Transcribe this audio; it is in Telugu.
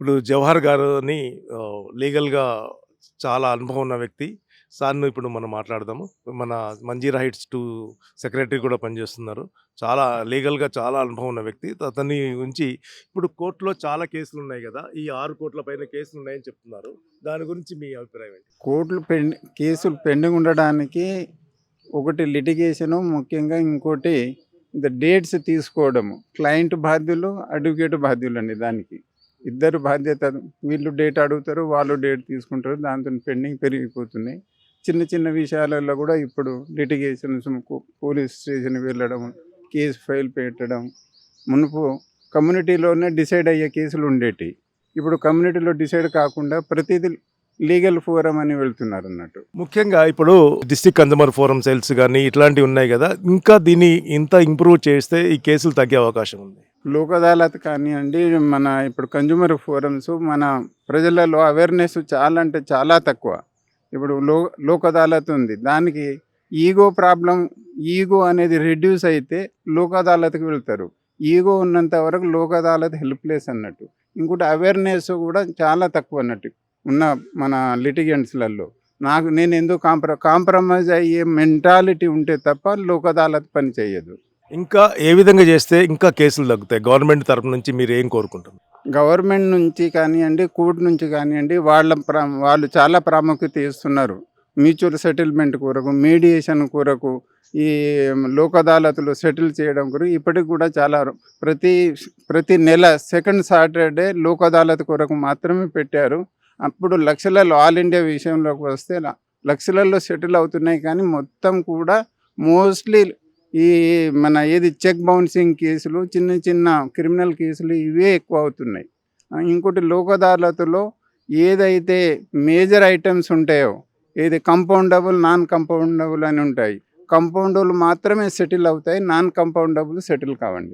ఇప్పుడు 'జవహర్' గారిని లీగల్‌గా చాలా అనుభవం ఉన్న వ్యక్తి. సార్‌ని ఇప్పుడు మనం మాట్లాడదాము. మన మంజీరా హైట్స్ 2 సెక్రటరీ కూడా పనిచేస్తున్నారు. చాలా లీగల్‌గా చాలా అనుభవం ఉన్న వ్యక్తి. అతని గురించి ఇప్పుడు కోర్ట్‌లో చాలా కేసులున్నాయి గదా! ఈ 6 కోట్ల పైన కేసులున్నాయని చెప్తున్నారు. దాని గురించి మీ అభిప్రాయం ఏంటి? కోర్టులు కేసులు పెండింగ్ ఉండడానికి ఒకటి లిటిగేషను ముఖ్యంగా, ఇంకోటి డేట్స్ తీసుకోవడము. క్లయింట్ బాధ్యులు, అడ్వకేట్ బాధ్యులండి దానికి. ఇద్దరు బాధ్యత. వీళ్ళు డేట్ అడుగుతారు, వాళ్ళు డేట్ తీసుకుంటారు. దాంతోని పెండింగ్ పెరిగిపోతున్నాయి. చిన్న చిన్న విషయాలలో కూడా ఇప్పుడు లిటిగేషన్స్, పోలీస్ స్టేషన్‌కి వెళ్ళడం, కేస్ ఫైల్ పెట్టడం. మునుపు కమ్యూనిటీలోనే డిసైడ్ అయ్యే కేసులు ఉండేటివి. ఇప్పుడు కమ్యూనిటీలో డిసైడ్ కాకుండా ప్రతిదీ లీగల్ ఫోరం అని వెళ్తున్నారన్నట్టు. ముఖ్యంగా ఇప్పుడు డిస్ట్రిక్ట్ కన్జ్యూమర్ ఫోరం సెల్స్ గాని ఇట్లాంటివి ఉన్నాయి గదా! ఇంకా దీన్ని ఇంత ఇంప్రూవ్ చేస్తే ఈ కేసులు తగ్గే అవకాశం ఉంది. లోక్ అదాలత్ కానివ్వండి, మన ఇప్పుడు కన్జ్యూమర్ ఫోరమ్స్ మన ప్రజలలో అవేర్‌నెస్ చాలా అంటే చాలా తక్కువ. ఇప్పుడు లోక్ అదాలత్ ఉంది. దానికి ఈగో అనేది రెడ్యూస్ అయితే లోక్ అదాలత్‌కి వెళ్తారు. ఈగో ఉన్నంత వరకు లోక్ అదాలత్ హెల్ప్‌లెస్ అన్నట్టు. ఇంకోటి అవేర్‌నెస్ కూడా చాలా తక్కువ అన్నట్టు ఉన్న మన లిటిగెంట్స్‌లలో. నేనెందుకు కాంప్రమైజ్ అయ్యే మెంటాలిటీ ఉంటే తప్ప లోక్ అదాలత్ పని చేయదు. ఇంకా ఏ విధంగా చేస్తే ఇంకా కేసులు తగ్గుతాయి? గవర్నమెంట్ తరపు నుంచి మీరేం కోరుకుంటున్నారు? గవర్నమెంట్ నుంచి కానివ్వండి, కోర్టు నుంచి కానివ్వండి, వాళ్ళు చాలా ప్రాముఖ్యత ఇస్తున్నారు. మ్యూచువల్ సెటిల్మెంట్ కొరకు, మీడియేషన్ కొరకు, ఈ లోక్ అదాలత్‌లో సెటిల్ చేయడం కొరకు ఇప్పటికి కూడా చాలా ప్రతి నెల సెకండ్ సాటర్డే లోక్ అదాలత్ కొరకు మాత్రమే పెట్టారు. అప్పుడు లక్షలలో ఆల్ ఇండియా విషయంలోకి వస్తే లక్షలలో సెటిల్ అవుతున్నాయి. కానీ మొత్తం కూడా మోస్ట్లీ ఈ మన చెక్ బౌన్సింగ్ కేసులు, చిన్న చిన్న క్రిమినల్ కేసులు ఇవే ఎక్కువ అవుతున్నాయి. ఇంకోటి లోక్ అదాలత్‌లో ఏదైతే మేజర్ ఐటమ్స్ ఉంటాయో, కంపౌండబుల్, నాన్ కంపౌండబుల్ అని ఉంటాయి. కంపౌండబుల్ మాత్రమే సెటిల్ అవుతాయి. నాన్ కంపౌండబుల్ సెటిల్ కావండి.